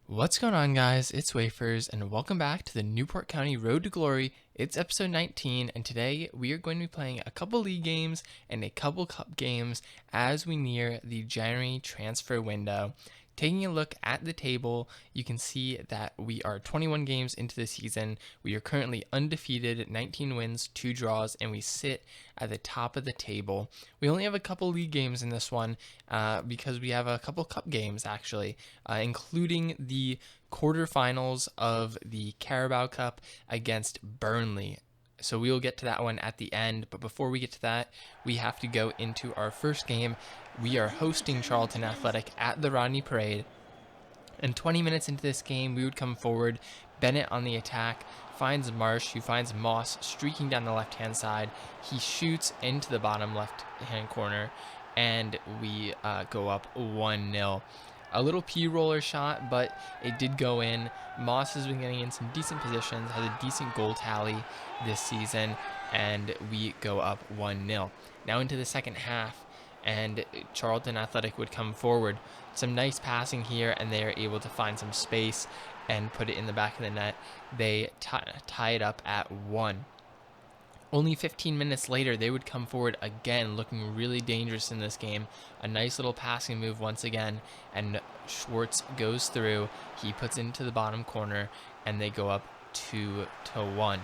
What's going on, guys? It's Wafers, and welcome back to the Newport County Road to Glory. It's episode 19, and today we are going to be playing a couple league games and a couple cup games as we near the January transfer window. Taking a look at the table, you can see that we are 21 games into the season. We are currently undefeated, 19 wins, 2 draws, and we sit at the top of the table. We only have a couple league games in this one because we have a couple cup games, actually, including the quarterfinals of the Carabao Cup against Burnley. So we will get to that one at the end, but before we get to that, we have to go into our first game. We are hosting Charlton Athletic at the Rodney Parade, and 20 minutes into this game, we would come forward. Bennett on the attack finds Marsh, who finds Moss streaking down the left-hand side. He shoots into the bottom left-hand corner, and we go up 1-0. A little P-roller shot, but it did go in. Moss has been getting in some decent positions, has a decent goal tally this season, and we go up 1-0. Now into the second half, and Charlton Athletic would come forward. Some nice passing here, and they are able to find some space and put it in the back of the net. They tie it up at 1. Only 15 minutes later, they would come forward again, looking really dangerous in this game. A nice little passing move once again, and Schwartz goes through. He puts it into the bottom corner, and they go up 2-1.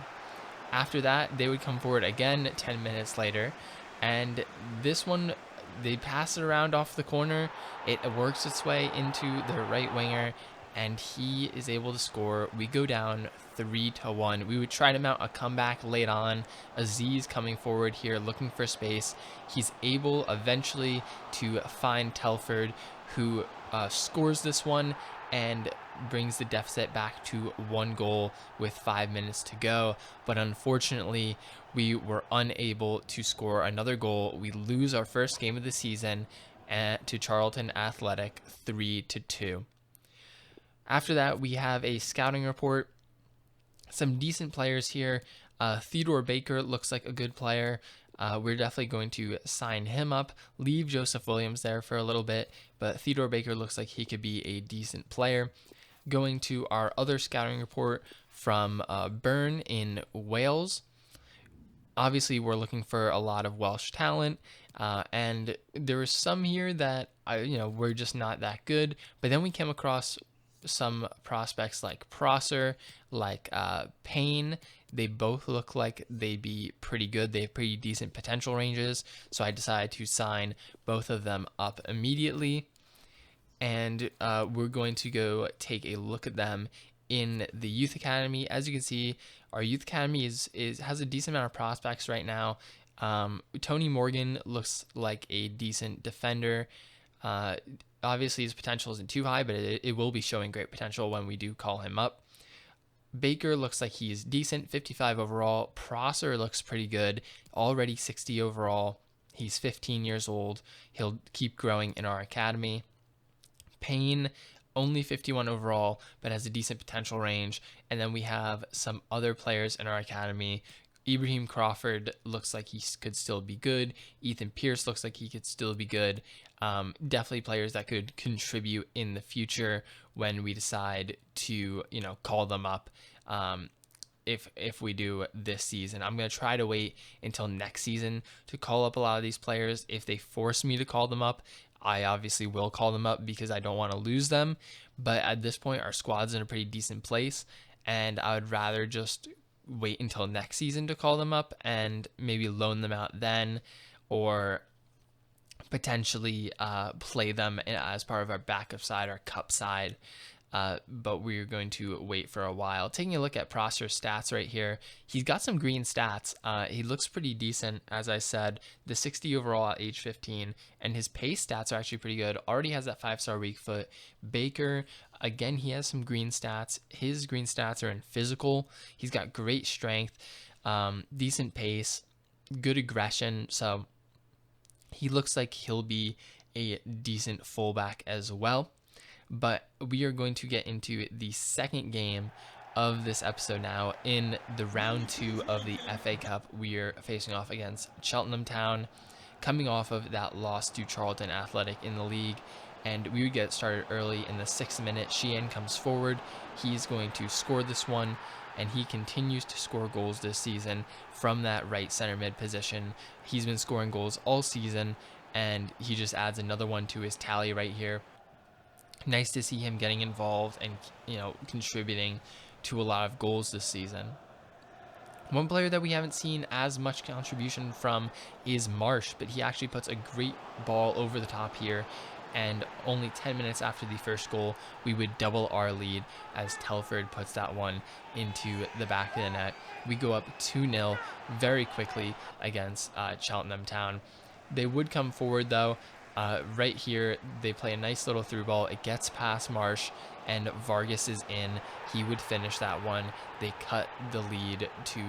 After that, they would come forward again 10 minutes later, and this one, they pass it around off the corner. It works its way into their right winger, and he is able to score. We go down 3-1. We would try to mount a comeback late on. Aziz coming forward here looking for space. He's able eventually to find Telford, who scores this one and brings the deficit back to 1 goal with 5 minutes to go. But unfortunately, we were unable to score another goal. We lose our first game of the season to Charlton Athletic 3-2. After that, we have a scouting report. Some decent players here. Theodore Baker looks like a good player. We're definitely going to sign him up, leave Joseph Williams there for a little bit, but Theodore Baker looks like he could be a decent player. Going to our other scouting report from Burn in Wales. Obviously, we're looking for a lot of Welsh talent, and there was some here that we're just not that good. But then we came across some prospects like Prosser, like Payne. They both look like they'd be pretty good. They have pretty decent potential ranges, so I decided to sign both of them up immediately. And we're going to go take a look at them in the youth academy. As you can see, our youth academy has a decent amount of prospects right now. Tony Morgan looks like a decent defender. Obviously, his potential isn't too high, but it will be showing great potential when we do call him up. Baker looks like he's decent, 55 overall. Prosser looks pretty good, already 60 overall. He's 15 years old. He'll keep growing in our academy. Payne, only 51 overall, but has a decent potential range. And then we have some other players in our academy. Ibrahim Crawford looks like he could still be good. Ethan Pierce looks like he could still be good. Definitely players that could contribute in the future when we decide to, call them up. If we do this season, I'm going to try to wait until next season to call up a lot of these players. If they force me to call them up, I obviously will call them up because I don't want to lose them. But at this point, our squad's in a pretty decent place, and I would rather just wait until next season to call them up and maybe loan them out then, or potentially play them as part of our backup side, our cup side. But we're going to wait for a while. Taking a look at Prosser's stats right here, he's got some green stats. He looks pretty decent, as I said, the 60 overall at age 15, and his pace stats are actually pretty good. Already has that 5-star weak foot. Baker, again, he has some green stats. His green stats are in physical. He's got great strength, decent pace, good aggression, so he looks like he'll be a decent fullback as well. But we are going to get into the second game of this episode now. In the round 2 of the FA Cup, we are facing off against Cheltenham Town, coming off of that loss to Charlton Athletic in the league. and we would get started early in the 6th minute. Sheehan comes forward. He's going to score this one, and he continues to score goals this season from that right center mid position. He's been scoring goals all season, and he just adds another one to his tally right here. Nice to see him getting involved and, contributing to a lot of goals this season. One player that we haven't seen as much contribution from is Marsh, but he actually puts a great ball over the top here. And only 10 minutes after the first goal, we would double our lead as Telford puts that one into the back of the net. We go up 2-0 very quickly against Cheltenham Town. They would come forward, though. Right here, they play a nice little through ball. It gets past Marsh, and Vargas is in. He would finish that one. They cut the lead to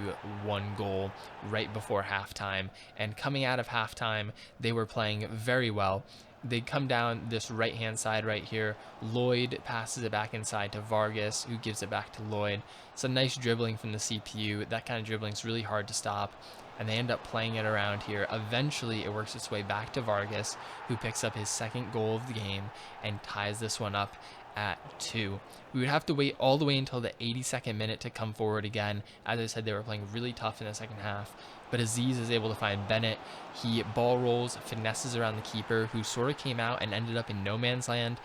1 goal right before halftime. And coming out of halftime, they were playing very well. They come down this right-hand side right here. Lloyd passes it back inside to Vargas, who gives it back to Lloyd. It's a nice dribbling from the CPU. That kind of dribbling is really hard to stop, and they end up playing it around here. Eventually, it works its way back to Vargas, who picks up his 2nd goal of the game and ties this one up at 2. We would have to wait all the way until the 82nd minute to come forward again. As I said, they were playing really tough in the second half, but Aziz is able to find Bennett. He ball rolls, finesses around the keeper, who sort of came out and ended up in no man's land.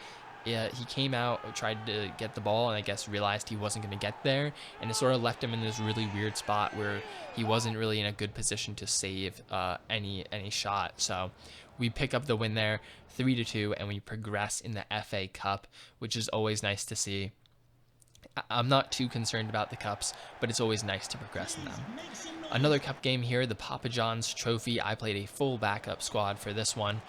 He came out, tried to get the ball, and I guess realized he wasn't going to get there, and it sort of left him in this really weird spot where he wasn't really in a good position to save any shot. So we pick up the win there, 3-2, and we progress in the FA Cup, which is always nice to see. I'm not too concerned about the cups, but it's always nice to progress in them. Another cup game here, the Papa John's Trophy. I played a full backup squad for this one,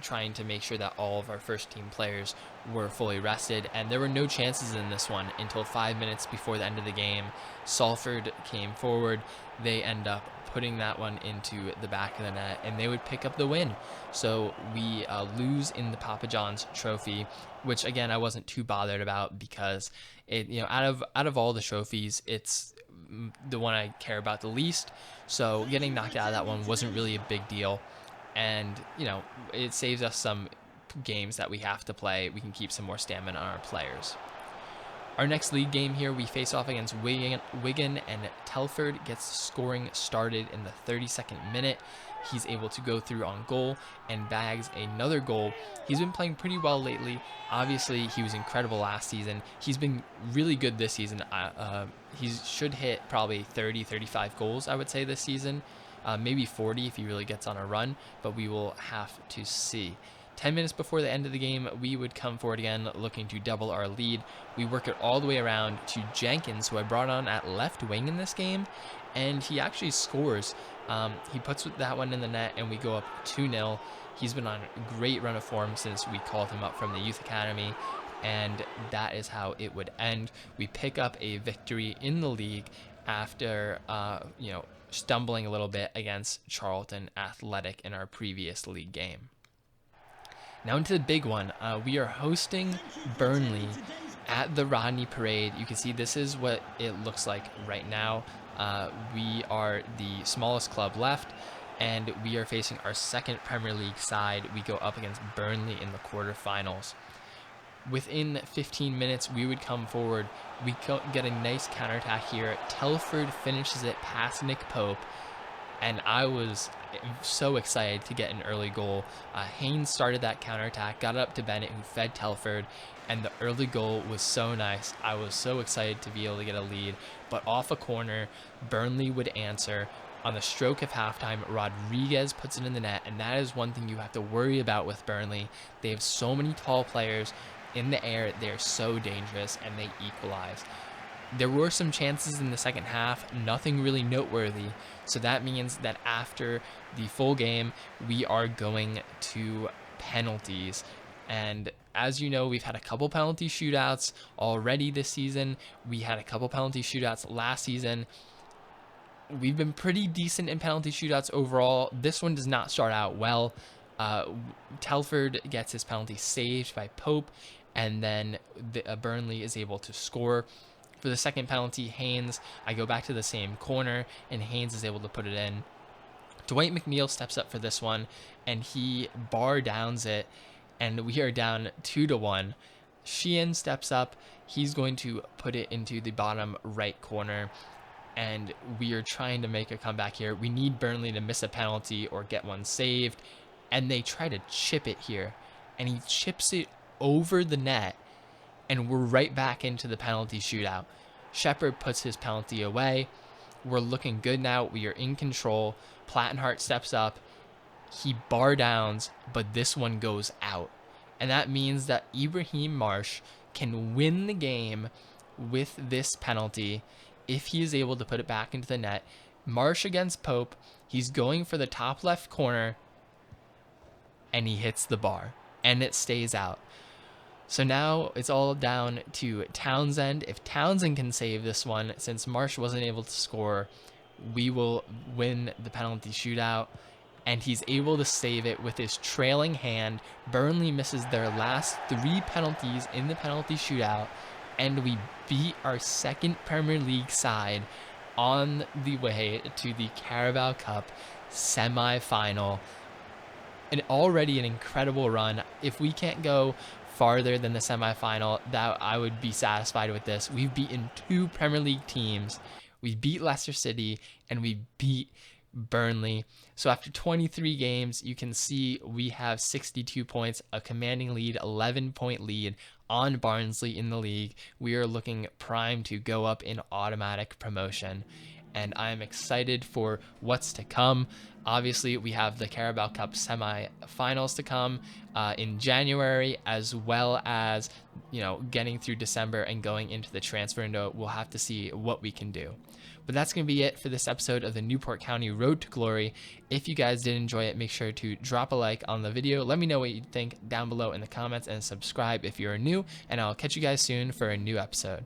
trying to make sure that all of our first team players were fully rested, and there were no chances in this one until 5 minutes before the end of the game. Salford came forward. They end up putting that one into the back of the net, and they would pick up the win. So we lose in the Papa John's Trophy, which again I wasn't too bothered about, because it, out of all the trophies, it's the one I care about the least. So getting knocked out of that one wasn't really a big deal, and it saves us some games that we have to play. We can keep some more stamina on our players. Our next league game here, we face off against Wigan, and Telford gets scoring started in the 32nd minute. He's able to go through on goal and bags another goal. He's been playing pretty well lately. Obviously, he was incredible last season. He's been really good this season. He should hit probably 30, 35 goals, I would say, this season. Maybe 40 if he really gets on a run, but we will have to see. 10 minutes before the end of the game, we would come forward again, looking to double our lead. We work it all the way around to Jenkins, who I brought on at left wing in this game, and he actually scores. He puts that one in the net, and we go up 2-0. He's been on a great run of form since we called him up from the youth academy, and that is how it would end. We pick up a victory in the league after, stumbling a little bit against Charlton Athletic in our previous league game. Now into the big one. We are hosting Burnley at the Rodney Parade. You can see this is what it looks like right now. We are the smallest club left, and we are facing our second Premier League side. We go up against Burnley in the quarterfinals. Within 15 minutes, we would come forward. We get a nice counterattack here. Telford finishes it past Nick Pope, and I was so excited to get an early goal. Haynes started that counterattack, got it up to Bennett, who fed Telford, and the early goal was so nice. I was so excited to be able to get a lead, but off a corner, Burnley would answer. On the stroke of halftime, Rodriguez puts it in the net, and that is one thing you have to worry about with Burnley. They have so many tall players in the air. They're so dangerous, and they equalize. There were some chances in the second half, nothing really noteworthy. So that means that after the full game, we are going to penalties. And as you know, we've had a couple penalty shootouts already this season. We had a couple penalty shootouts last season. We've been pretty decent in penalty shootouts overall. This one does not start out well. Telford gets his penalty saved by Pope, and then Burnley is able to score. For the second penalty, Haynes, I go back to the same corner, and Haynes is able to put it in. Dwight McNeil steps up for this one, and he bar downs it, and we are down 2-1. Sheehan steps up. He's going to put it into the bottom right corner, and we are trying to make a comeback here. We need Burnley to miss a penalty or get one saved, and they try to chip it here, and he chips it over the net, and we're right back into the penalty shootout. Shepherd puts his penalty away. We're looking good now. We are in control. Plattenhart steps up. He bar downs, but this one goes out. And that means that Ibrahim Marsh can win the game with this penalty if he is able to put it back into the net. Marsh against Pope. He's going for the top left corner, and he hits the bar, and it stays out. So now it's all down to Townsend. If Townsend can save this one, since Marsh wasn't able to score, we will win the penalty shootout. And he's able to save it with his trailing hand. Burnley misses their last 3 penalties in the penalty shootout, and we beat our second Premier League side on the way to the Carabao Cup semi-final. And already an incredible run. If we can't go farther than the semi-final, that I would be satisfied with this. We've beaten 2 Premier League teams. We beat Leicester City, and we beat Burnley. So after 23 games, you can see we have 62 points, a commanding lead, 11-point lead on Barnsley in the league. We are looking prime to go up in automatic promotion, and I'm excited for what's to come. Obviously, we have the Carabao Cup semi-finals to come in January, as well as, getting through December and going into the transfer window. We'll have to see what we can do. But that's going to be it for this episode of the Newport County Road to Glory. If you guys did enjoy it, make sure to drop a like on the video. Let me know what you think down below in the comments, and subscribe if you're new, and I'll catch you guys soon for a new episode.